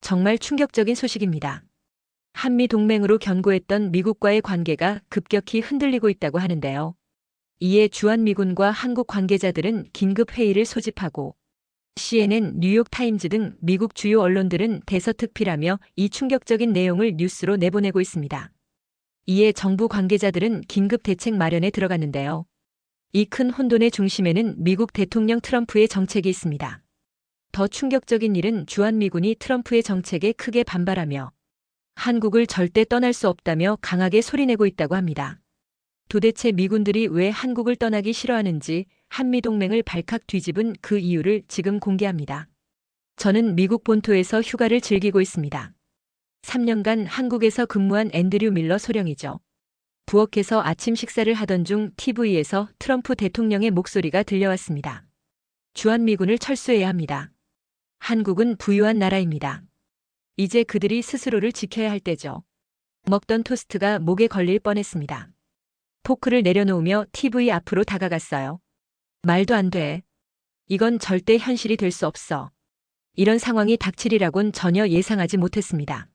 정말 충격적인 소식입니다. 한미 동맹으로 견고했던 미국과의 관계가 급격히 흔들리고 있다고 하는데요. 이에 주한미군과 한국 관계자들은 긴급 회의를 소집하고 CNN, 뉴욕타임즈 등 미국 주요 언론들은 대서특필하며 이 충격적인 내용을 뉴스로 내보내고 있습니다. 이에 정부 관계자들은 긴급 대책 마련에 들어갔는데요. 이 큰 혼돈의 중심에는 미국 대통령 트럼프의 정책이 있습니다. 더 충격적인 일은 주한미군이 트럼프의 정책에 크게 반발하며 한국을 절대 떠날 수 없다며 강하게 소리내고 있다고 합니다. 도대체 미군들이 왜 한국을 떠나기 싫어하는지 한미동맹을 발칵 뒤집은 그 이유를 지금 공개합니다. 저는 미국 본토에서 휴가를 즐기고 있습니다. 3년간 한국에서 근무한 앤드류 밀러 소령이죠. 부엌에서 아침 식사를 하던 중 TV에서 트럼프 대통령의 목소리가 들려왔습니다. 주한미군을 철수해야 합니다. 한국은 부유한 나라입니다. 이제 그들이 스스로를 지켜야 할 때죠. 먹던 토스트가 목에 걸릴 뻔했습니다. 포크를 내려놓으며 TV 앞으로 다가갔어요. 말도 안 돼. 이건 절대 현실이 될 수 없어. 이런 상황이 닥치리라곤 전혀 예상하지 못했습니다.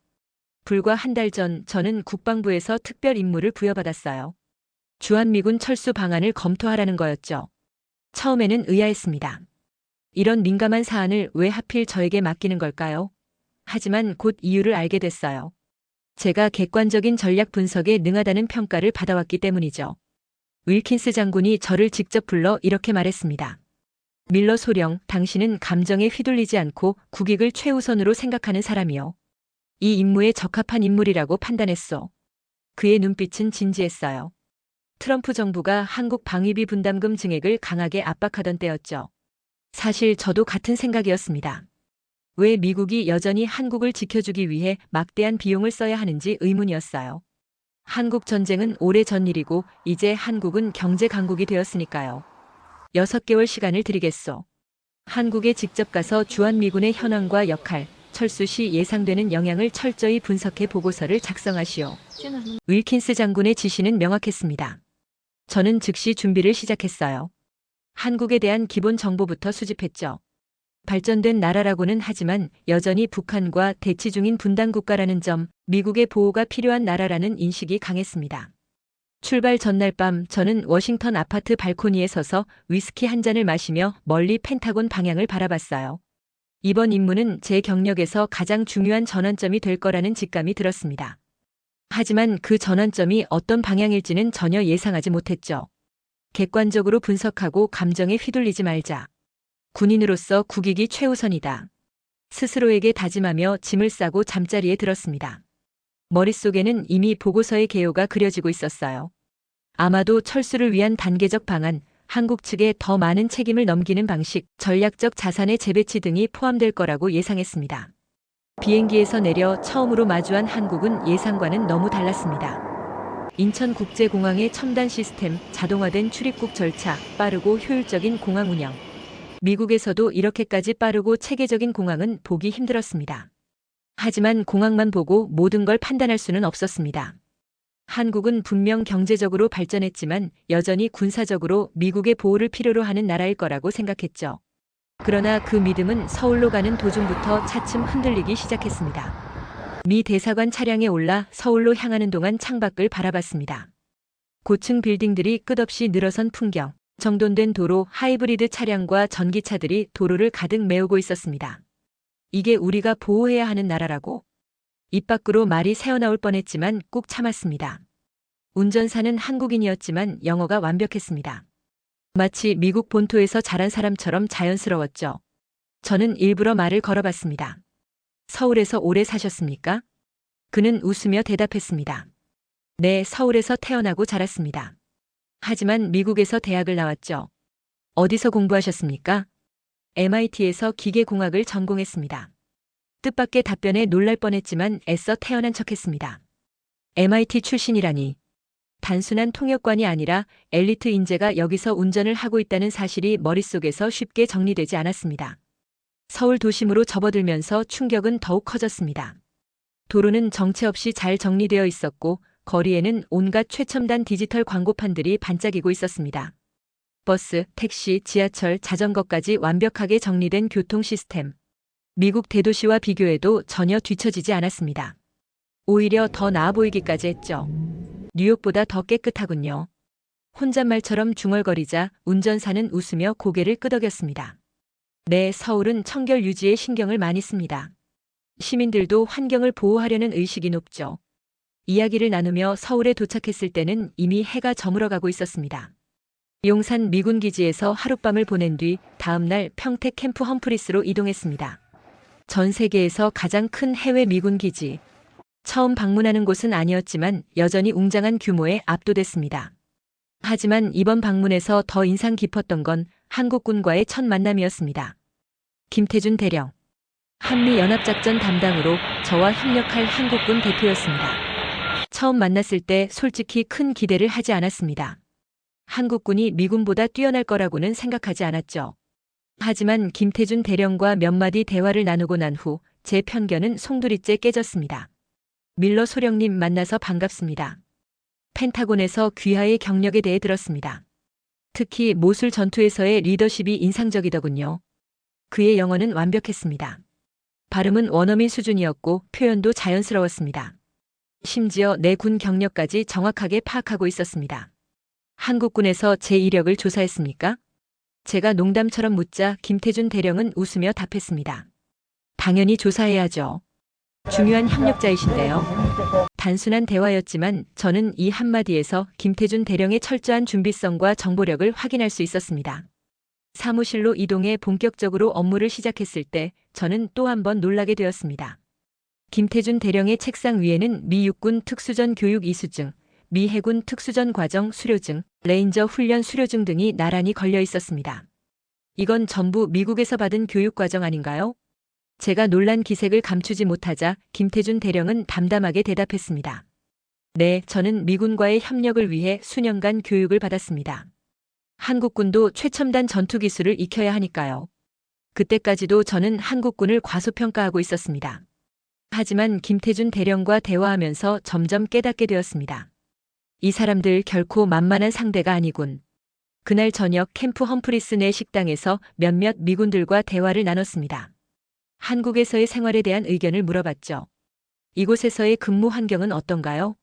불과 한 달 전 저는 국방부에서 특별 임무를 부여받았어요. 주한미군 철수 방안을 검토하라는 거였죠. 처음에는 의아했습니다. 이런 민감한 사안을 왜 하필 저에게 맡기는 걸까요? 하지만 곧 이유를 알게 됐어요. 제가 객관적인 전략 분석에 능하다는 평가를 받아왔기 때문이죠. 윌킨스 장군이 저를 직접 불러 이렇게 말했습니다. 밀러 소령, 당신은 감정에 휘둘리지 않고 국익을 최우선으로 생각하는 사람이요. 이 임무에 적합한 인물이라고 판단했소. 그의 눈빛은 진지했어요. 트럼프 정부가 한국 방위비 분담금 증액을 강하게 압박하던 때였죠. 사실 저도 같은 생각이었습니다. 왜 미국이 여전히 한국을 지켜주기 위해 막대한 비용을 써야 하는지 의문이었어요. 한국 전쟁은 오래전 일이고 이제 한국은 경제 강국이 되었으니까요. 6개월 시간을 드리겠소. 한국에 직접 가서 주한미군의 현황과 역할, 철수 시 예상되는 영향을 철저히 분석해 보고서를 작성하시오. 윌킨스 장군의 지시는 명확했습니다. 저는 즉시 준비를 시작했어요. 한국에 대한 기본 정보부터 수집했죠. 발전된 나라라고는 하지만 여전히 북한과 대치 중인 분단국가라는 점, 미국의 보호가 필요한 나라라는 인식이 강했습니다. 출발 전날 밤 저는 워싱턴 아파트 발코니에 서서 위스키 한 잔을 마시며 멀리 펜타곤 방향을 바라봤어요. 이번 임무는 제 경력에서 가장 중요한 전환점이 될 거라는 직감이 들었습니다. 하지만 그 전환점이 어떤 방향일지는 전혀 예상하지 못했죠. 객관적으로 분석하고 감정에 휘둘리지 말자. 군인으로서 국익이 최우선이다. 스스로에게 다짐하며 짐을 싸고 잠자리에 들었습니다. 머릿속에는 이미 보고서의 개요가 그려지고 있었어요. 아마도 철수를 위한 단계적 방안, 한국 측에 더 많은 책임을 넘기는 방식, 전략적 자산의 재배치 등이 포함될 거라고 예상했습니다. 비행기에서 내려 처음으로 마주한 한국은 예상과는 너무 달랐습니다. 인천국제공항의 첨단 시스템, 자동화된 출입국 절차, 빠르고 효율적인 공항 운영. 미국에서도 이렇게까지 빠르고 체계적인 공항은 보기 힘들었습니다. 하지만 공항만 보고 모든 걸 판단할 수는 없었습니다. 한국은 분명 경제적으로 발전했지만 여전히 군사적으로 미국의 보호를 필요로 하는 나라일 거라고 생각했죠. 그러나 그 믿음은 서울로 가는 도중부터 차츰 흔들리기 시작했습니다. 미 대사관 차량에 올라 서울로 향하는 동안 창밖을 바라봤습니다. 고층 빌딩들이 끝없이 늘어선 풍경, 정돈된 도로, 하이브리드 차량과 전기차들이 도로를 가득 메우고 있었습니다. 이게 우리가 보호해야 하는 나라라고? 입 밖으로 말이 새어나올 뻔했지만 꾹 참았습니다. 운전사는 한국인이었지만 영어가 완벽했습니다. 마치 미국 본토에서 자란 사람처럼 자연스러웠죠. 저는 일부러 말을 걸어봤습니다. 서울에서 오래 사셨습니까? 그는 웃으며 대답했습니다. 네, 서울에서 태어나고 자랐습니다. 하지만 미국에서 대학을 나왔죠. 어디서 공부하셨습니까? MIT에서 기계공학을 전공했습니다. 뜻밖의 답변에 놀랄 뻔했지만 애써 태어난 척했습니다. MIT 출신이라니. 단순한 통역관이 아니라 엘리트 인재가 여기서 운전을 하고 있다는 사실이 머릿속에서 쉽게 정리되지 않았습니다. 서울 도심으로 접어들면서 충격은 더욱 커졌습니다. 도로는 정체 없이 잘 정리되어 있었고 거리에는 온갖 최첨단 디지털 광고판들이 반짝이고 있었습니다. 버스, 택시, 지하철, 자전거까지 완벽하게 정리된 교통 시스템. 미국 대도시와 비교해도 전혀 뒤처지지 않았습니다. 오히려 더 나아 보이기까지 했죠. 뉴욕보다 더 깨끗하군요. 혼잣말처럼 중얼거리자 운전사는 웃으며 고개를 끄덕였습니다. 네, 서울은 청결 유지에 신경을 많이 씁니다. 시민들도 환경을 보호하려는 의식이 높죠. 이야기를 나누며 서울에 도착했을 때는 이미 해가 저물어가고 있었습니다. 용산 미군 기지에서 하룻밤을 보낸 뒤 다음 날 평택 캠프 험프리스로 이동했습니다. 전 세계에서 가장 큰 해외 미군 기지. 처음 방문하는 곳은 아니었지만 여전히 웅장한 규모에 압도됐습니다. 하지만 이번 방문에서 더 인상 깊었던 건 한국군과의 첫 만남이었습니다. 김태준 대령. 한미연합작전 담당으로 저와 협력할 한국군 대표였습니다. 처음 만났을 때 솔직히 큰 기대를 하지 않았습니다. 한국군이 미군보다 뛰어날 거라고는 생각하지 않았죠. 하지만 김태준 대령과 몇 마디 대화를 나누고 난 후 제 편견은 송두리째 깨졌습니다. 밀러 소령님 만나서 반갑습니다. 펜타곤에서 귀하의 경력에 대해 들었습니다. 특히 모술 전투에서의 리더십이 인상적이더군요. 그의 영어는 완벽했습니다. 발음은 원어민 수준이었고 표현도 자연스러웠습니다. 심지어 내 군 경력까지 정확하게 파악하고 있었습니다. 한국군에서 제 이력을 조사했습니까? 제가 농담처럼 묻자 김태준 대령은 웃으며 답했습니다. 당연히 조사해야죠. 중요한 협력자이신데요. 단순한 대화였지만 저는 이 한마디에서 김태준 대령의 철저한 준비성과 정보력을 확인할 수 있었습니다. 사무실로 이동해 본격적으로 업무를 시작했을 때 저는 또 한 번 놀라게 되었습니다. 김태준 대령의 책상 위에는 미 육군 특수전 교육 이수증, 미 해군 특수전 과정 수료증, 레인저 훈련 수료증 등이 나란히 걸려 있었습니다. 이건 전부 미국에서 받은 교육 과정 아닌가요? 제가 놀란 기색을 감추지 못하자 김태준 대령은 담담하게 대답했습니다. 네, 저는 미군과의 협력을 위해 수년간 교육을 받았습니다. 한국군도 최첨단 전투 기술을 익혀야 하니까요. 그때까지도 저는 한국군을 과소평가하고 있었습니다. 하지만 김태준 대령과 대화하면서 점점 깨닫게 되었습니다. 이 사람들 결코 만만한 상대가 아니군. 그날 저녁 캠프 험프리스 내 식당에서 몇몇 미군들과 대화를 나눴습니다. 한국에서의 생활에 대한 의견을 물어봤죠. 이곳에서의 근무 환경은 어떤가요?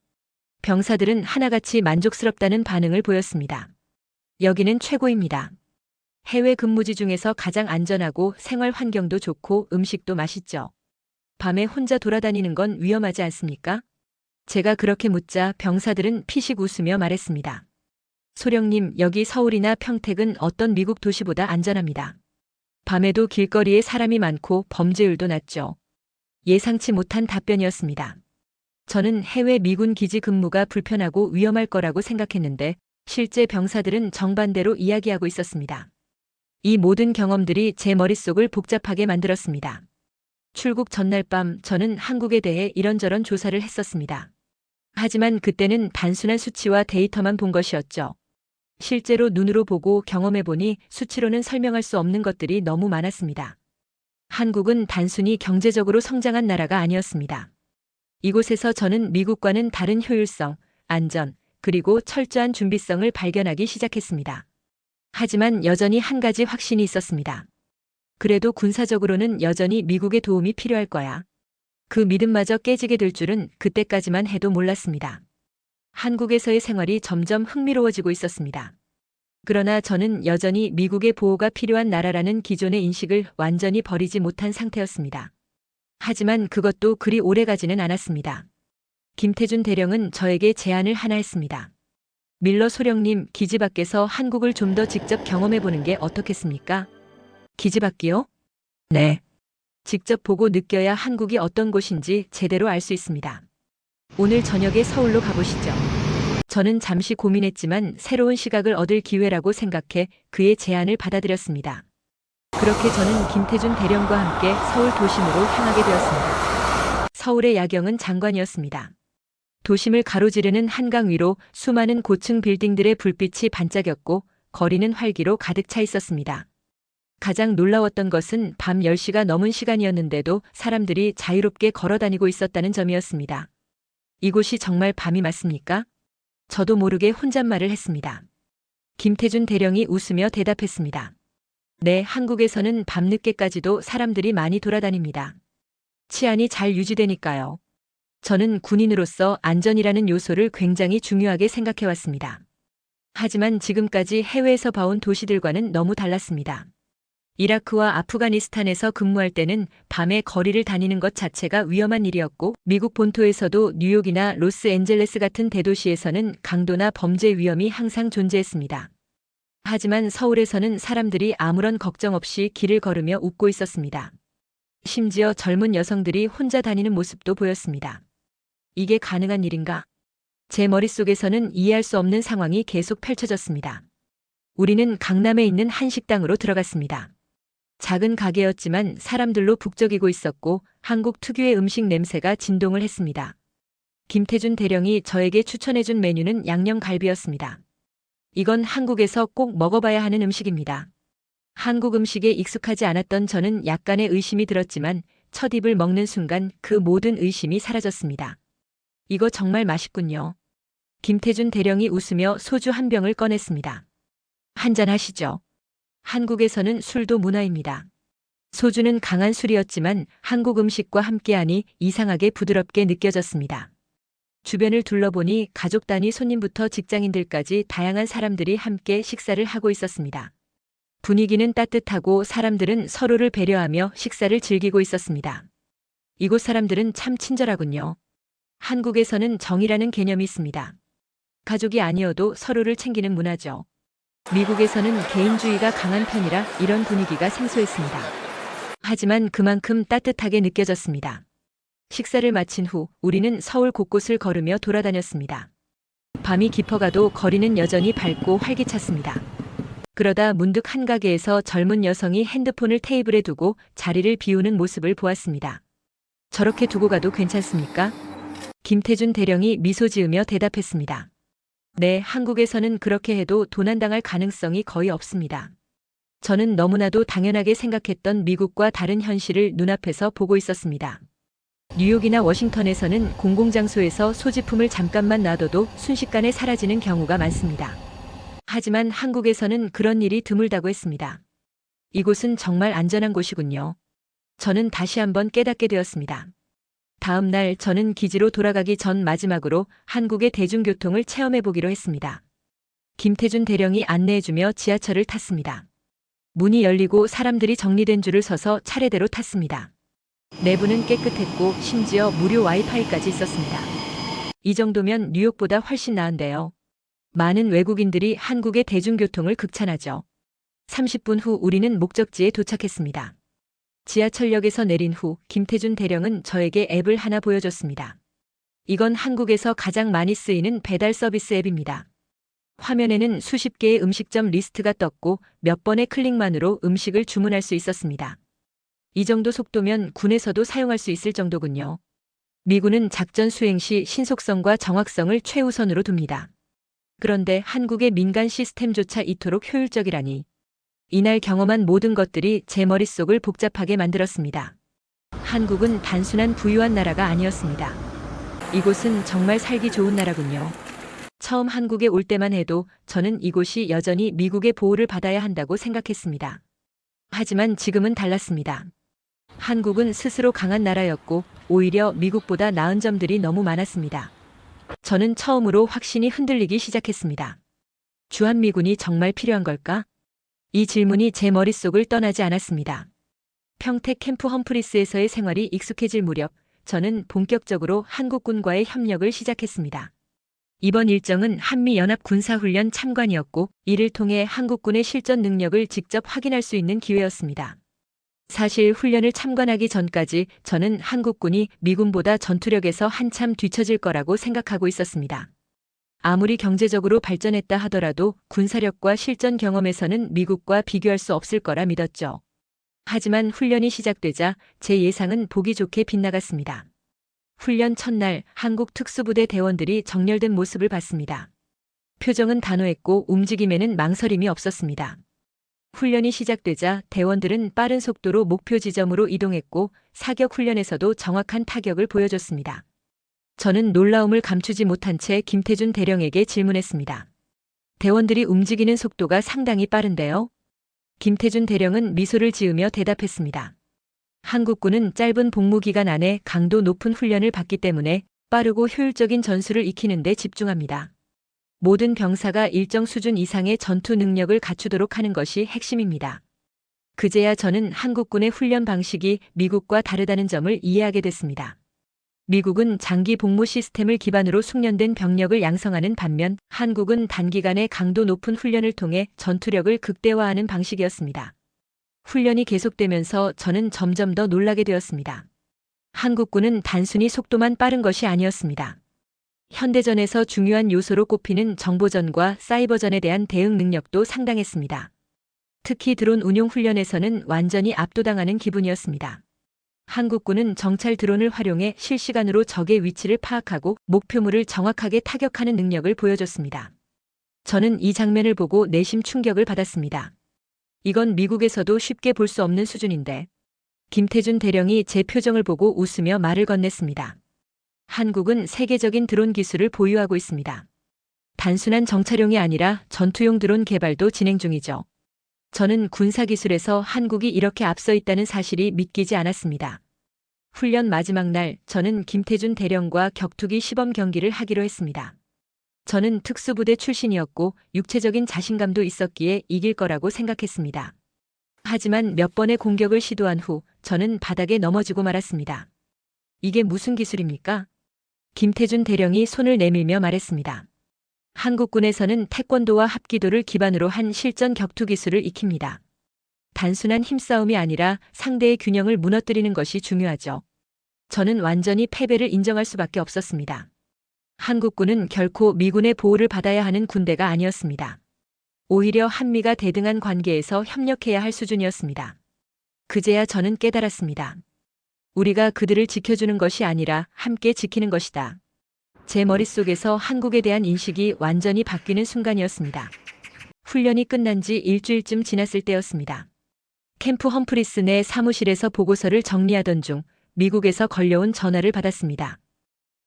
병사들은 하나같이 만족스럽다는 반응을 보였습니다. 여기는 최고입니다. 해외 근무지 중에서 가장 안전하고 생활 환경도 좋고 음식도 맛있죠. 밤에 혼자 돌아다니는 건 위험하지 않습니까? 제가 그렇게 묻자 병사들은 피식 웃으며 말했습니다. 소령님, 여기 서울이나 평택은 어떤 미국 도시보다 안전합니다. 밤에도 길거리에 사람이 많고 범죄율도 낮죠. 예상치 못한 답변이었습니다. 저는 해외 미군 기지 근무가 불편하고 위험할 거라고 생각했는데 실제 병사들은 정반대로 이야기하고 있었습니다. 이 모든 경험들이 제 머릿속을 복잡하게 만들었습니다. 출국 전날 밤 저는 한국에 대해 이런저런 조사를 했었습니다. 하지만 그때는 단순한 수치와 데이터만 본 것이었죠. 실제로 눈으로 보고 경험해보니 수치로는 설명할 수 없는 것들이 너무 많았습니다. 한국은 단순히 경제적으로 성장한 나라가 아니었습니다. 이곳에서 저는 미국과는 다른 효율성, 안전, 그리고 철저한 준비성을 발견하기 시작했습니다. 하지만 여전히 한 가지 확신이 있었습니다. 그래도 군사적으로는 여전히 미국의 도움이 필요할 거야. 그 믿음마저 깨지게 될 줄은 그때까지만 해도 몰랐습니다. 한국에서의 생활이 점점 흥미로워지고 있었습니다. 그러나 저는 여전히 미국의 보호가 필요한 나라라는 기존의 인식을 완전히 버리지 못한 상태였습니다. 하지만 그것도 그리 오래가지는 않았습니다. 김태준 대령은 저에게 제안을 하나 했습니다. 밀러 소령님, 기지 밖에서 한국을 좀 더 직접 경험해보는 게 어떻겠습니까? 기지 밖이요? 네. 직접 보고 느껴야 한국이 어떤 곳인지 제대로 알 수 있습니다. 오늘 저녁에 서울로 가보시죠. 저는 잠시 고민했지만 새로운 시각을 얻을 기회라고 생각해 그의 제안을 받아들였습니다. 그렇게 저는 김태준 대령과 함께 서울 도심으로 향하게 되었습니다. 서울의 야경은 장관이었습니다. 도심을 가로지르는 한강 위로 수많은 고층 빌딩들의 불빛이 반짝였고 거리는 활기로 가득 차 있었습니다. 가장 놀라웠던 것은 밤 10시가 넘은 시간이었는데도 사람들이 자유롭게 걸어다니고 있었다는 점이었습니다. 이곳이 정말 밤이 맞습니까? 저도 모르게 혼잣말을 했습니다. 김태준 대령이 웃으며 대답했습니다. 네, 한국에서는 밤늦게까지도 사람들이 많이 돌아다닙니다. 치안이 잘 유지되니까요. 저는 군인으로서 안전이라는 요소를 굉장히 중요하게 생각해 왔습니다. 하지만 지금까지 해외에서 봐온 도시들과는 너무 달랐습니다. 이라크와 아프가니스탄에서 근무할 때는 밤에 거리를 다니는 것 자체가 위험한 일이었고, 미국 본토에서도 뉴욕이나 로스앤젤레스 같은 대도시에서는 강도나 범죄 위험이 항상 존재했습니다. 하지만 서울에서는 사람들이 아무런 걱정 없이 길을 걸으며 웃고 있었습니다. 심지어 젊은 여성들이 혼자 다니는 모습도 보였습니다. 이게 가능한 일인가? 제 머릿속에서는 이해할 수 없는 상황이 계속 펼쳐졌습니다. 우리는 강남에 있는 한 식당으로 들어갔습니다. 작은 가게였지만 사람들로 북적이고 있었고 한국 특유의 음식 냄새가 진동을 했습니다. 김태준 대령이 저에게 추천해준 메뉴는 양념갈비였습니다. 이건 한국에서 꼭 먹어봐야 하는 음식입니다. 한국 음식에 익숙하지 않았던 저는 약간의 의심이 들었지만 첫 입을 먹는 순간 그 모든 의심이 사라졌습니다. 이거 정말 맛있군요. 김태준 대령이 웃으며 소주 한 병을 꺼냈습니다. 한잔 하시죠. 한국에서는 술도 문화입니다. 소주는 강한 술이었지만 한국 음식과 함께하니 이상하게 부드럽게 느껴졌습니다. 주변을 둘러보니 가족 단위 손님부터 직장인들까지 다양한 사람들이 함께 식사를 하고 있었습니다. 분위기는 따뜻하고 사람들은 서로를 배려하며 식사를 즐기고 있었습니다. 이곳 사람들은 참 친절하군요. 한국에서는 정이라는 개념이 있습니다. 가족이 아니어도 서로를 챙기는 문화죠. 미국에서는 개인주의가 강한 편이라 이런 분위기가 생소했습니다. 하지만 그만큼 따뜻하게 느껴졌습니다. 식사를 마친 후 우리는 서울 곳곳을 걸으며 돌아다녔습니다. 밤이 깊어가도 거리는 여전히 밝고 활기찼습니다. 그러다 문득 한 가게에서 젊은 여성이 핸드폰을 테이블에 두고 자리를 비우는 모습을 보았습니다. 저렇게 두고 가도 괜찮습니까? 김태준 대령이 미소 지으며 대답했습니다. 네, 한국에서는 그렇게 해도 도난당할 가능성이 거의 없습니다. 저는 너무나도 당연하게 생각했던 미국과 다른 현실을 눈앞에서 보고 있었습니다. 뉴욕이나 워싱턴에서는 공공장소에서 소지품을 잠깐만 놔둬도 순식간에 사라지는 경우가 많습니다. 하지만 한국에서는 그런 일이 드물다고 했습니다. 이곳은 정말 안전한 곳이군요. 저는 다시 한번 깨닫게 되었습니다. 다음 날 저는 기지로 돌아가기 전 마지막으로 한국의 대중교통을 체험해 보기로 했습니다. 김태준 대령이 안내해주며 지하철을 탔습니다. 문이 열리고 사람들이 정리된 줄을 서서 차례대로 탔습니다. 내부는 깨끗했고 심지어 무료 와이파이까지 있었습니다. 이 정도면 뉴욕보다 훨씬 나은데요. 많은 외국인들이 한국의 대중교통을 극찬하죠. 30분 후 우리는 목적지에 도착했습니다. 지하철역에서 내린 후 김태준 대령은 저에게 앱을 하나 보여줬습니다. 이건 한국에서 가장 많이 쓰이는 배달 서비스 앱입니다. 화면에는 수십 개의 음식점 리스트가 떴고 몇 번의 클릭만으로 음식을 주문할 수 있었습니다. 이 정도 속도면 군에서도 사용할 수 있을 정도군요. 미군은 작전 수행 시 신속성과 정확성을 최우선으로 둡니다. 그런데 한국의 민간 시스템조차 이토록 효율적이라니. 이날 경험한 모든 것들이 제 머릿속을 복잡하게 만들었습니다. 한국은 단순한 부유한 나라가 아니었습니다. 이곳은 정말 살기 좋은 나라군요. 처음 한국에 올 때만 해도 저는 이곳이 여전히 미국의 보호를 받아야 한다고 생각했습니다. 하지만 지금은 달랐습니다. 한국은 스스로 강한 나라였고 오히려 미국보다 나은 점들이 너무 많았습니다. 저는 처음으로 확신이 흔들리기 시작했습니다. 주한미군이 정말 필요한 걸까? 이 질문이 제 머릿속을 떠나지 않았습니다. 평택 캠프 험프리스에서의 생활이 익숙해질 무렵 저는 본격적으로 한국군과의 협력을 시작했습니다. 이번 일정은 한미연합 군사훈련 참관이었고 이를 통해 한국군의 실전 능력을 직접 확인할 수 있는 기회였습니다. 사실 훈련을 참관하기 전까지 저는 한국군이 미군보다 전투력에서 한참 뒤처질 거라고 생각하고 있었습니다. 아무리 경제적으로 발전했다 하더라도 군사력과 실전 경험에서는 미국과 비교할 수 없을 거라 믿었죠. 하지만 훈련이 시작되자 제 예상은 보기 좋게 빗나갔습니다. 훈련 첫날 한국 특수부대 대원들이 정렬된 모습을 봤습니다. 표정은 단호했고 움직임에는 망설임이 없었습니다. 훈련이 시작되자 대원들은 빠른 속도로 목표 지점으로 이동했고 사격 훈련에서도 정확한 타격을 보여줬습니다. 저는 놀라움을 감추지 못한 채 김태준 대령에게 질문했습니다. 대원들이 움직이는 속도가 상당히 빠른데요? 김태준 대령은 미소를 지으며 대답했습니다. 한국군은 짧은 복무 기간 안에 강도 높은 훈련을 받기 때문에 빠르고 효율적인 전술을 익히는 데 집중합니다. 모든 병사가 일정 수준 이상의 전투 능력을 갖추도록 하는 것이 핵심입니다. 그제야 저는 한국군의 훈련 방식이 미국과 다르다는 점을 이해하게 됐습니다. 미국은 장기 복무 시스템을 기반으로 숙련된 병력을 양성하는 반면 한국은 단기간에 강도 높은 훈련을 통해 전투력을 극대화하는 방식이었습니다. 훈련이 계속되면서 저는 점점 더 놀라게 되었습니다. 한국군은 단순히 속도만 빠른 것이 아니었습니다. 현대전에서 중요한 요소로 꼽히는 정보전과 사이버전에 대한 대응 능력도 상당했습니다. 특히 드론 운용 훈련에서는 완전히 압도당하는 기분이었습니다. 한국군은 정찰 드론을 활용해 실시간으로 적의 위치를 파악하고 목표물을 정확하게 타격하는 능력을 보여줬습니다. 저는 이 장면을 보고 내심 충격을 받았습니다. 이건 미국에서도 쉽게 볼 수 없는 수준인데. 김태준 대령이 제 표정을 보고 웃으며 말을 건넸습니다. 한국은 세계적인 드론 기술을 보유하고 있습니다. 단순한 정찰용이 아니라 전투용 드론 개발도 진행 중이죠. 저는 군사기술에서 한국이 이렇게 앞서 있다는 사실이 믿기지 않았습니다. 훈련 마지막 날, 저는 김태준 대령과 격투기 시범 경기를 하기로 했습니다. 저는 특수부대 출신이었고 육체적인 자신감도 있었기에 이길 거라고 생각했습니다. 하지만 몇 번의 공격을 시도한 후 저는 바닥에 넘어지고 말았습니다. 이게 무슨 기술입니까? 김태준 대령이 손을 내밀며 말했습니다. 한국군에서는 태권도와 합기도를 기반으로 한 실전 격투 기술을 익힙니다. 단순한 힘싸움이 아니라 상대의 균형을 무너뜨리는 것이 중요하죠. 저는 완전히 패배를 인정할 수밖에 없었습니다. 한국군은 결코 미군의 보호를 받아야 하는 군대가 아니었습니다. 오히려 한미가 대등한 관계에서 협력해야 할 수준이었습니다. 그제야 저는 깨달았습니다. 우리가 그들을 지켜주는 것이 아니라 함께 지키는 것이다. 제 머릿속에서 한국에 대한 인식이 완전히 바뀌는 순간이었습니다. 훈련이 끝난 지 일주일쯤 지났을 때였습니다. 캠프 험프리스 내 사무실에서 보고서를 정리하던 중 미국에서 걸려온 전화를 받았습니다.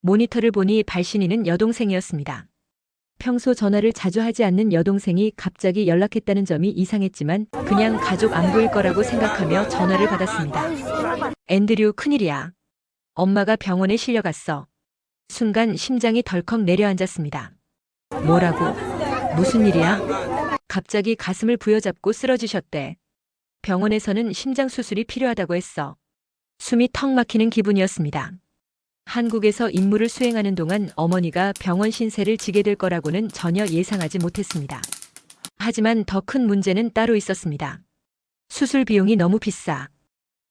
모니터를 보니 발신인은 여동생이었습니다. 평소 전화를 자주 하지 않는 여동생이 갑자기 연락했다는 점이 이상했지만 그냥 가족 안부일 거라고 생각하며 전화를 받았습니다. 앤드류, 큰일이야. 엄마가 병원에 실려갔어. 순간 심장이 덜컥 내려앉았습니다. 뭐라고? 무슨 일이야? 갑자기 가슴을 부여잡고 쓰러지셨대. 병원에서는 심장 수술이 필요하다고 했어. 숨이 턱 막히는 기분이었습니다. 한국에서 임무를 수행하는 동안 어머니가 병원 신세를 지게 될 거라고는 전혀 예상하지 못했습니다. 하지만 더 큰 문제는 따로 있었습니다. 수술 비용이 너무 비싸.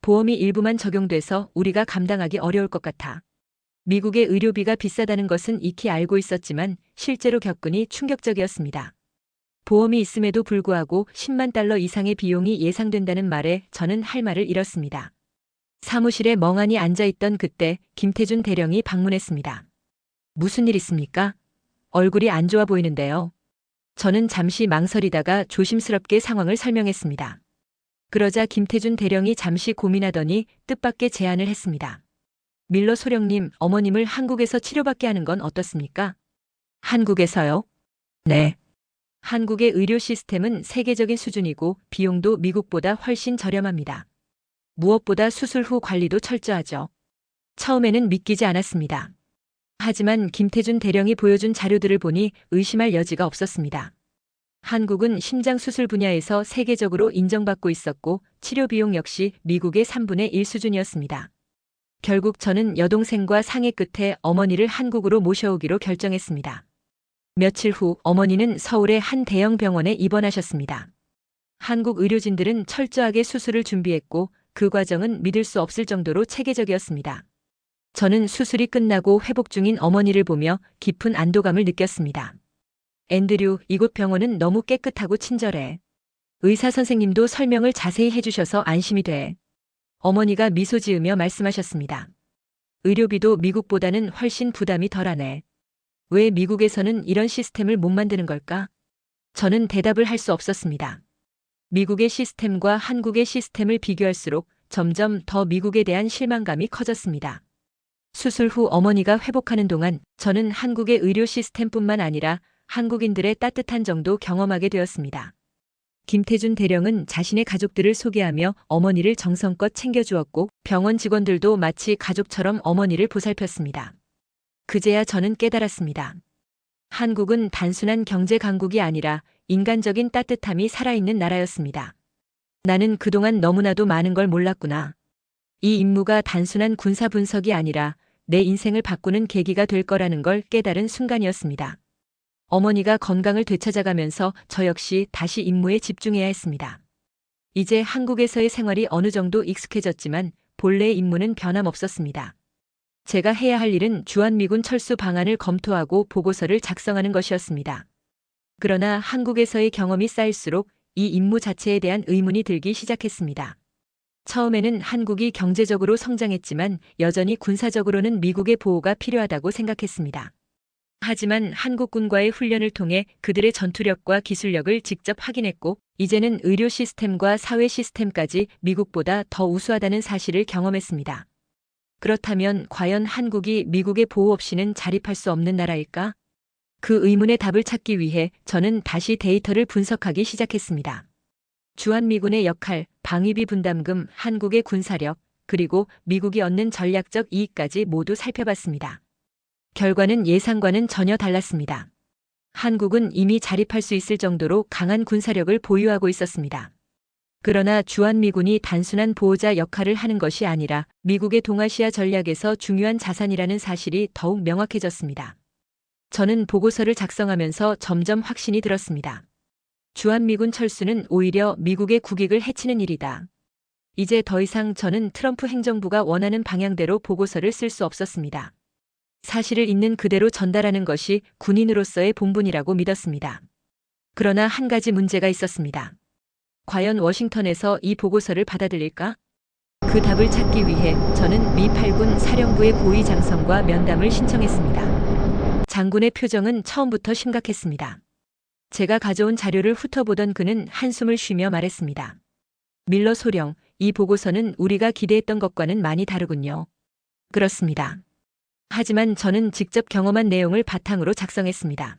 보험이 일부만 적용돼서 우리가 감당하기 어려울 것 같아. 미국의 의료비가 비싸다는 것은 익히 알고 있었지만 실제로 겪으니 충격적이었습니다. 보험이 있음에도 불구하고 10만 달러 이상의 비용이 예상된다는 말에 저는 할 말을 잃었습니다. 사무실에 멍하니 앉아있던 그때 김태준 대령이 방문했습니다. 무슨 일 있습니까? 얼굴이 안 좋아 보이는데요. 저는 잠시 망설이다가 조심스럽게 상황을 설명했습니다. 그러자 김태준 대령이 잠시 고민하더니 뜻밖의 제안을 했습니다. 밀러 소령님, 어머님을 한국에서 치료받게 하는 건 어떻습니까? 한국에서요? 네. 한국의 의료 시스템은 세계적인 수준이고 비용도 미국보다 훨씬 저렴합니다. 무엇보다 수술 후 관리도 철저하죠. 처음에는 믿기지 않았습니다. 하지만 김태준 대령이 보여준 자료들을 보니 의심할 여지가 없었습니다. 한국은 심장 수술 분야에서 세계적으로 인정받고 있었고 치료 비용 역시 미국의 3분의 1 수준이었습니다. 결국 저는 여동생과 상의 끝에 어머니를 한국으로 모셔오기로 결정했습니다. 며칠 후 어머니는 서울의 한 대형 병원에 입원하셨습니다. 한국 의료진들은 철저하게 수술을 준비했고 그 과정은 믿을 수 없을 정도로 체계적이었습니다. 저는 수술이 끝나고 회복 중인 어머니를 보며 깊은 안도감을 느꼈습니다. 앤드류, 이곳 병원은 너무 깨끗하고 친절해. 의사 선생님도 설명을 자세히 해주셔서 안심이 돼. 어머니가 미소 지으며 말씀하셨습니다. 의료비도 미국보다는 훨씬 부담이 덜하네. 왜 미국에서는 이런 시스템을 못 만드는 걸까? 저는 대답을 할 수 없었습니다. 미국의 시스템과 한국의 시스템을 비교할수록 점점 더 미국에 대한 실망감이 커졌습니다. 수술 후 어머니가 회복하는 동안 저는 한국의 의료 시스템뿐만 아니라 한국인들의 따뜻한 정도 경험하게 되었습니다. 김태준 대령은 자신의 가족들을 소개하며 어머니를 정성껏 챙겨주었고 병원 직원들도 마치 가족처럼 어머니를 보살폈습니다. 그제야 저는 깨달았습니다. 한국은 단순한 경제 강국이 아니라 인간적인 따뜻함이 살아있는 나라였습니다. 나는 그동안 너무나도 많은 걸 몰랐구나. 이 임무가 단순한 군사 분석이 아니라 내 인생을 바꾸는 계기가 될 거라는 걸 깨달은 순간이었습니다. 어머니가 건강을 되찾아가면서 저 역시 다시 임무에 집중해야 했습니다. 이제 한국에서의 생활이 어느 정도 익숙해졌지만 본래의 임무는 변함없었습니다. 제가 해야 할 일은 주한미군 철수 방안을 검토하고 보고서를 작성하는 것이었습니다. 그러나 한국에서의 경험이 쌓일수록 이 임무 자체에 대한 의문이 들기 시작했습니다. 처음에는 한국이 경제적으로 성장했지만 여전히 군사적으로는 미국의 보호가 필요하다고 생각했습니다. 하지만 한국군과의 훈련을 통해 그들의 전투력과 기술력을 직접 확인했고 이제는 의료 시스템과 사회 시스템까지 미국보다 더 우수하다는 사실을 경험했습니다. 그렇다면 과연 한국이 미국의 보호 없이는 자립할 수 없는 나라일까? 그 의문의 답을 찾기 위해 저는 다시 데이터를 분석하기 시작했습니다. 주한미군의 역할, 방위비 분담금, 한국의 군사력, 그리고 미국이 얻는 전략적 이익까지 모두 살펴봤습니다. 결과는 예상과는 전혀 달랐습니다. 한국은 이미 자립할 수 있을 정도로 강한 군사력을 보유하고 있었습니다. 그러나 주한미군이 단순한 보호자 역할을 하는 것이 아니라 미국의 동아시아 전략에서 중요한 자산이라는 사실이 더욱 명확해졌습니다. 저는 보고서를 작성하면서 점점 확신이 들었습니다. 주한미군 철수는 오히려 미국의 국익을 해치는 일이다. 이제 더 이상 저는 트럼프 행정부가 원하는 방향대로 보고서를 쓸 수 없었습니다. 사실을 있는 그대로 전달하는 것이 군인으로서의 본분이라고 믿었습니다. 그러나 한 가지 문제가 있었습니다. 과연 워싱턴에서 이 보고서를 받아들일까? 그 답을 찾기 위해 저는 미 8군 사령부의 고위 장성과 면담을 신청했습니다. 장군의 표정은 처음부터 심각했습니다. 제가 가져온 자료를 훑어보던 그는 한숨을 쉬며 말했습니다. 밀러 소령, 이 보고서는 우리가 기대했던 것과는 많이 다르군요. 그렇습니다. 하지만 저는 직접 경험한 내용을 바탕으로 작성했습니다.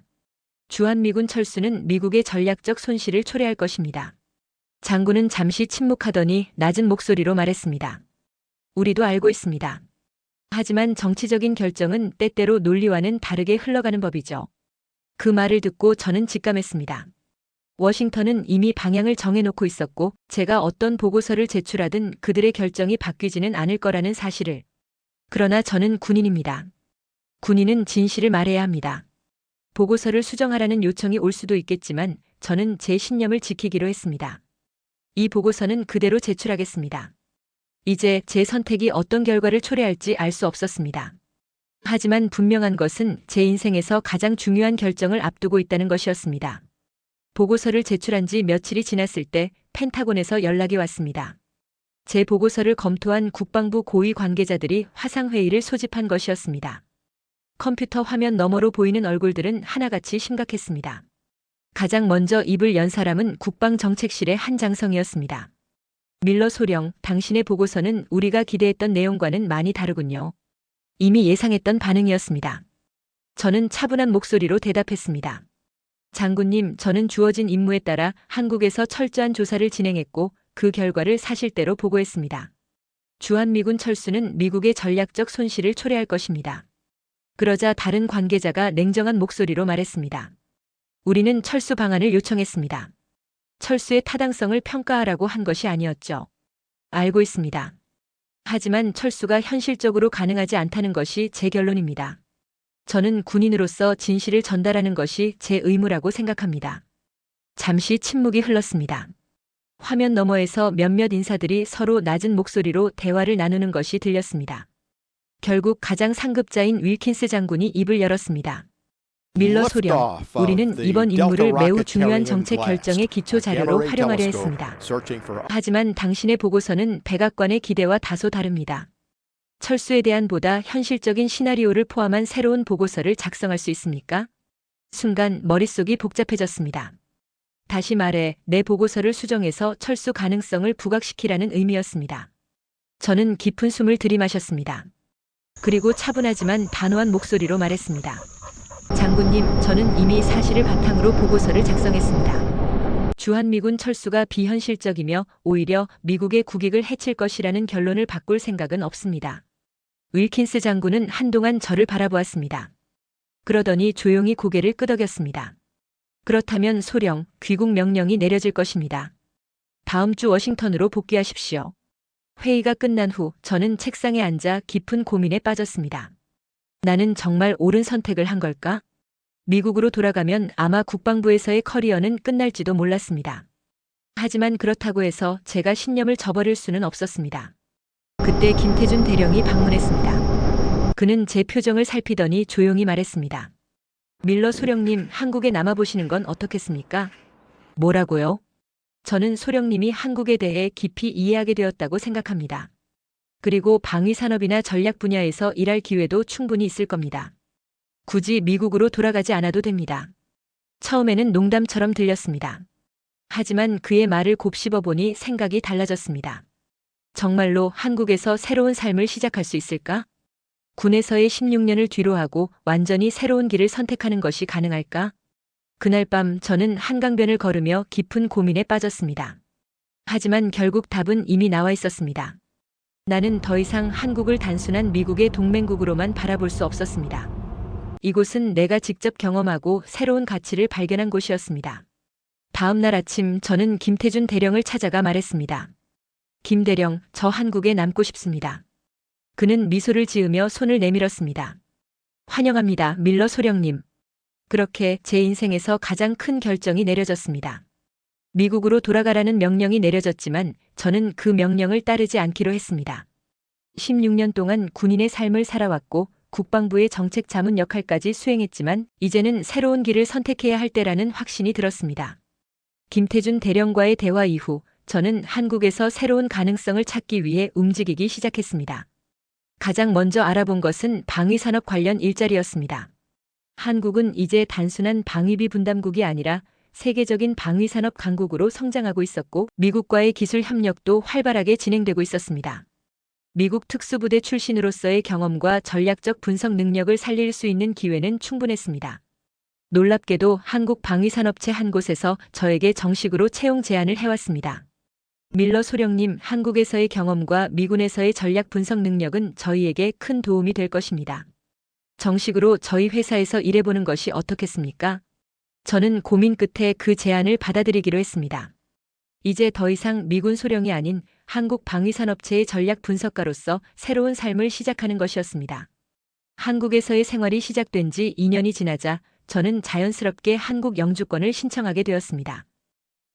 주한미군 철수는 미국의 전략적 손실을 초래할 것입니다. 장군은 잠시 침묵하더니 낮은 목소리로 말했습니다. 우리도 알고 있습니다. 하지만 정치적인 결정은 때때로 논리와는 다르게 흘러가는 법이죠. 그 말을 듣고 저는 직감했습니다. 워싱턴은 이미 방향을 정해놓고 있었고 제가 어떤 보고서를 제출하든 그들의 결정이 바뀌지는 않을 거라는 사실을. 그러나 저는 군인입니다. 군인은 진실을 말해야 합니다. 보고서를 수정하라는 요청이 올 수도 있겠지만 저는 제 신념을 지키기로 했습니다. 이 보고서는 그대로 제출하겠습니다. 이제 제 선택이 어떤 결과를 초래할지 알 수 없었습니다. 하지만 분명한 것은 제 인생에서 가장 중요한 결정을 앞두고 있다는 것이었습니다. 보고서를 제출한 지 며칠이 지났을 때 펜타곤에서 연락이 왔습니다. 제 보고서를 검토한 국방부 고위 관계자들이 화상회의를 소집한 것이었습니다. 컴퓨터 화면 너머로 보이는 얼굴들은 하나같이 심각했습니다. 가장 먼저 입을 연 사람은 국방정책실의 한 장성이었습니다. 밀러 소령, 당신의 보고서는 우리가 기대했던 내용과는 많이 다르군요. 이미 예상했던 반응이었습니다. 저는 차분한 목소리로 대답했습니다. 장군님, 저는 주어진 임무에 따라 한국에서 철저한 조사를 진행했고 그 결과를 사실대로 보고했습니다. 주한미군 철수는 미국의 전략적 손실을 초래할 것입니다. 그러자 다른 관계자가 냉정한 목소리로 말했습니다. 우리는 철수 방안을 요청했습니다. 철수의 타당성을 평가하라고 한 것이 아니었죠. 알고 있습니다. 하지만 철수가 현실적으로 가능하지 않다는 것이 제 결론입니다. 저는 군인으로서 진실을 전달하는 것이 제 의무라고 생각합니다. 잠시 침묵이 흘렀습니다. 화면 너머에서 몇몇 인사들이 서로 낮은 목소리로 대화를 나누는 것이 들렸습니다. 결국 가장 상급자인 윌킨스 장군이 입을 열었습니다. 밀러 소령, 우리는 이번 임무를 매우 중요한 정책 결정의 기초 자료로 활용하려 했습니다. 하지만 당신의 보고서는 백악관의 기대와 다소 다릅니다. 철수에 대한 보다 현실적인 시나리오를 포함한 새로운 보고서를 작성할 수 있습니까? 순간 머릿속이 복잡해졌습니다. 다시 말해 내 보고서를 수정해서 철수 가능성을 부각시키라는 의미였습니다. 저는 깊은 숨을 들이마셨습니다. 그리고 차분하지만 단호한 목소리로 말했습니다. 장군님, 저는 이미 사실을 바탕으로 보고서를 작성했습니다. 주한미군 철수가 비현실적이며 오히려 미국의 국익을 해칠 것이라는 결론을 바꿀 생각은 없습니다. 윌킨스 장군은 한동안 저를 바라보았습니다. 그러더니 조용히 고개를 끄덕였습니다. 그렇다면 소령, 귀국 명령이 내려질 것입니다. 다음 주 워싱턴으로 복귀하십시오. 회의가 끝난 후 저는 책상에 앉아 깊은 고민에 빠졌습니다. 나는 정말 옳은 선택을 한 걸까? 미국으로 돌아가면 아마 국방부에서의 커리어는 끝날지도 몰랐습니다. 하지만 그렇다고 해서 제가 신념을 저버릴 수는 없었습니다. 그때 김태준 대령이 방문했습니다. 그는 제 표정을 살피더니 조용히 말했습니다. 밀러 소령님, 한국에 남아보시는 건 어떻겠습니까? 뭐라고요? 저는 소령님이 한국에 대해 깊이 이해하게 되었다고 생각합니다. 그리고 방위산업이나 전략 분야에서 일할 기회도 충분히 있을 겁니다. 굳이 미국으로 돌아가지 않아도 됩니다. 처음에는 농담처럼 들렸습니다. 하지만 그의 말을 곱씹어보니 생각이 달라졌습니다. 정말로 한국에서 새로운 삶을 시작할 수 있을까? 군에서의 16년을 뒤로하고 완전히 새로운 길을 선택하는 것이 가능할까? 그날 밤 저는 한강변을 걸으며 깊은 고민에 빠졌습니다. 하지만 결국 답은 이미 나와 있었습니다. 나는 더 이상 한국을 단순한 미국의 동맹국으로만 바라볼 수 없었습니다. 이곳은 내가 직접 경험하고 새로운 가치를 발견한 곳이었습니다. 다음 날 아침 저는 김태준 대령을 찾아가 말했습니다. 김 대령, 저 한국에 남고 싶습니다. 그는 미소를 지으며 손을 내밀었습니다. 환영합니다, 밀러 소령님. 그렇게 제 인생에서 가장 큰 결정이 내려졌습니다. 미국으로 돌아가라는 명령이 내려졌지만 저는 그 명령을 따르지 않기로 했습니다. 16년 동안 군인의 삶을 살아왔고 국방부의 정책 자문 역할까지 수행했지만 이제는 새로운 길을 선택해야 할 때라는 확신이 들었습니다. 김태준 대령과의 대화 이후 저는 한국에서 새로운 가능성을 찾기 위해 움직이기 시작했습니다. 가장 먼저 알아본 것은 방위산업 관련 일자리였습니다. 한국은 이제 단순한 방위비 분담국이 아니라 세계적인 방위산업 강국으로 성장하고 있었고 미국과의 기술 협력도 활발하게 진행되고 있었습니다. 미국 특수부대 출신으로서의 경험과 전략적 분석 능력을 살릴 수 있는 기회는 충분했습니다. 놀랍게도 한국 방위산업체 한 곳에서 저에게 정식으로 채용 제안을 해왔습니다. 밀러 소령님, 한국에서의 경험과 미군에서의 전략 분석 능력은 저희에게 큰 도움이 될 것입니다. 정식으로 저희 회사에서 일해보는 것이 어떻겠습니까? 저는 고민 끝에 그 제안을 받아들이기로 했습니다. 이제 더 이상 미군 소령이 아닌 한국 방위산업체의 전략 분석가로서 새로운 삶을 시작하는 것이었습니다. 한국에서의 생활이 시작된 지 2년이 지나자 저는 자연스럽게 한국 영주권을 신청하게 되었습니다.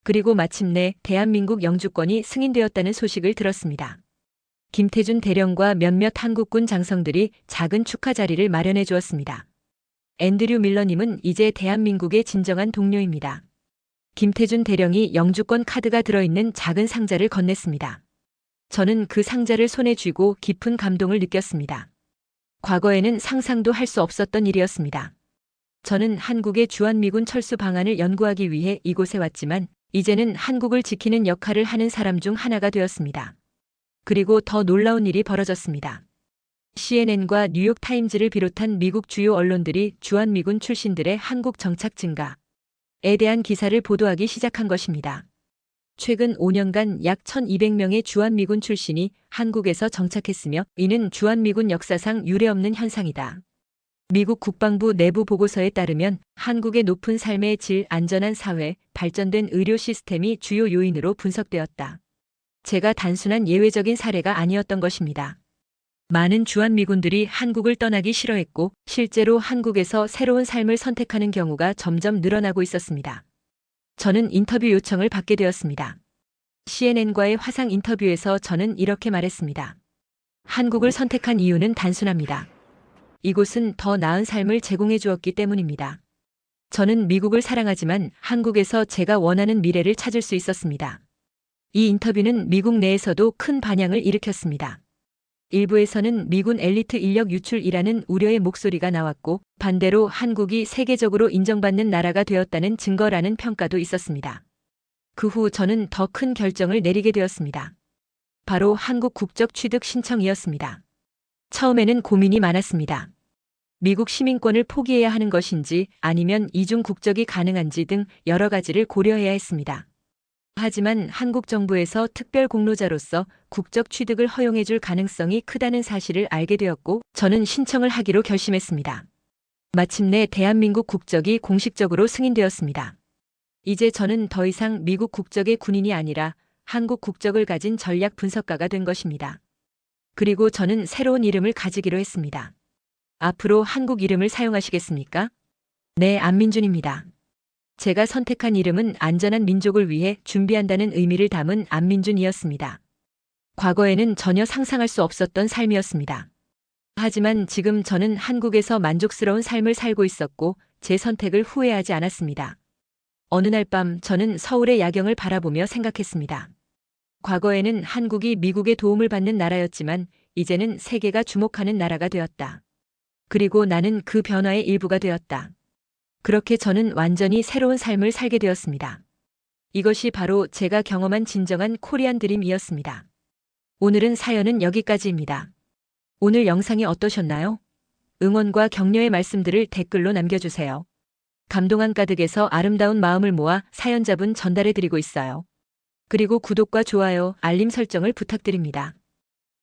그리고 마침내 대한민국 영주권이 승인되었다는 소식을 들었습니다. 김태준 대령과 몇몇 한국군 장성들이 작은 축하 자리를 마련해 주었습니다. 앤드류 밀러님은 이제 대한민국의 진정한 동료입니다. 김태준 대령이 영주권 카드가 들어있는 작은 상자를 건넸습니다. 저는 그 상자를 손에 쥐고 깊은 감동을 느꼈습니다. 과거에는 상상도 할 수 없었던 일이었습니다. 저는 한국의 주한미군 철수 방안을 연구하기 위해 이곳에 왔지만 이제는 한국을 지키는 역할을 하는 사람 중 하나가 되었습니다. 그리고 더 놀라운 일이 벌어졌습니다. CNN과 뉴욕타임즈를 비롯한 미국 주요 언론들이 주한미군 출신들의 한국 정착 증가에 대한 기사를 보도하기 시작한 것입니다. 최근 5년간 약 1,200명의 주한미군 출신이 한국에서 정착했으며 이는 주한미군 역사상 유례없는 현상이다. 미국 국방부 내부 보고서에 따르면 한국의 높은 삶의 질, 안전한 사회, 발전된 의료 시스템이 주요 요인으로 분석되었다. 제가 단순한 예외적인 사례가 아니었던 것입니다. 많은 주한미군들이 한국을 떠나기 싫어했고 실제로 한국에서 새로운 삶을 선택하는 경우가 점점 늘어나고 있었습니다. 저는 인터뷰 요청을 받게 되었습니다. CNN과의 화상 인터뷰에서 저는 이렇게 말했습니다. 한국을 선택한 이유는 단순합니다. 이곳은 더 나은 삶을 제공해 주었기 때문입니다. 저는 미국을 사랑하지만 한국에서 제가 원하는 미래를 찾을 수 있었습니다. 이 인터뷰는 미국 내에서도 큰 반향을 일으켰습니다. 일부에서는 미군 엘리트 인력 유출이라는 우려의 목소리가 나왔고 반대로 한국이 세계적으로 인정받는 나라가 되었다는 증거라는 평가도 있었습니다. 그 후 저는 더 큰 결정을 내리게 되었습니다. 바로 한국 국적 취득 신청이었습니다. 처음에는 고민이 많았습니다. 미국 시민권을 포기해야 하는 것인지 아니면 이중 국적이 가능한지 등 여러 가지를 고려해야 했습니다. 하지만 한국 정부에서 특별 공로자로서 국적 취득을 허용해 줄 가능성이 크다는 사실을 알게 되었고 저는 신청을 하기로 결심했습니다. 마침내 대한민국 국적이 공식적으로 승인되었습니다. 이제 저는 더 이상 미국 국적의 군인이 아니라 한국 국적을 가진 전략 분석가가 된 것입니다. 그리고 저는 새로운 이름을 가지기로 했습니다. 앞으로 한국 이름을 사용하시겠습니까? 네, 안민준입니다. 제가 선택한 이름은 안전한 민족을 위해 준비한다는 의미를 담은 안민준이었습니다. 과거에는 전혀 상상할 수 없었던 삶이었습니다. 하지만 지금 저는 한국에서 만족스러운 삶을 살고 있었고 제 선택을 후회하지 않았습니다. 어느 날 밤 저는 서울의 야경을 바라보며 생각했습니다. 과거에는 한국이 미국의 도움을 받는 나라였지만 이제는 세계가 주목하는 나라가 되었다. 그리고 나는 그 변화의 일부가 되었다. 그렇게 저는 완전히 새로운 삶을 살게 되었습니다. 이것이 바로 제가 경험한 진정한 코리안 드림이었습니다. 오늘은 사연은 여기까지입니다. 오늘 영상이 어떠셨나요? 응원과 격려의 말씀들을 댓글로 남겨주세요. 감동한 가득에서 아름다운 마음을 모아 사연자분 전달해드리고 있어요. 그리고 구독과 좋아요, 알림 설정을 부탁드립니다.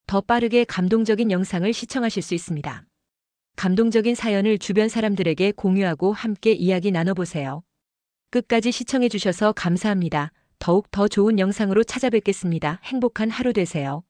더 빠르게 감동적인 영상을 시청하실 수 있습니다. 감동적인 사연을 주변 사람들에게 공유하고 함께 이야기 나눠보세요. 끝까지 시청해주셔서 감사합니다. 더욱 더 좋은 영상으로 찾아뵙겠습니다. 행복한 하루 되세요.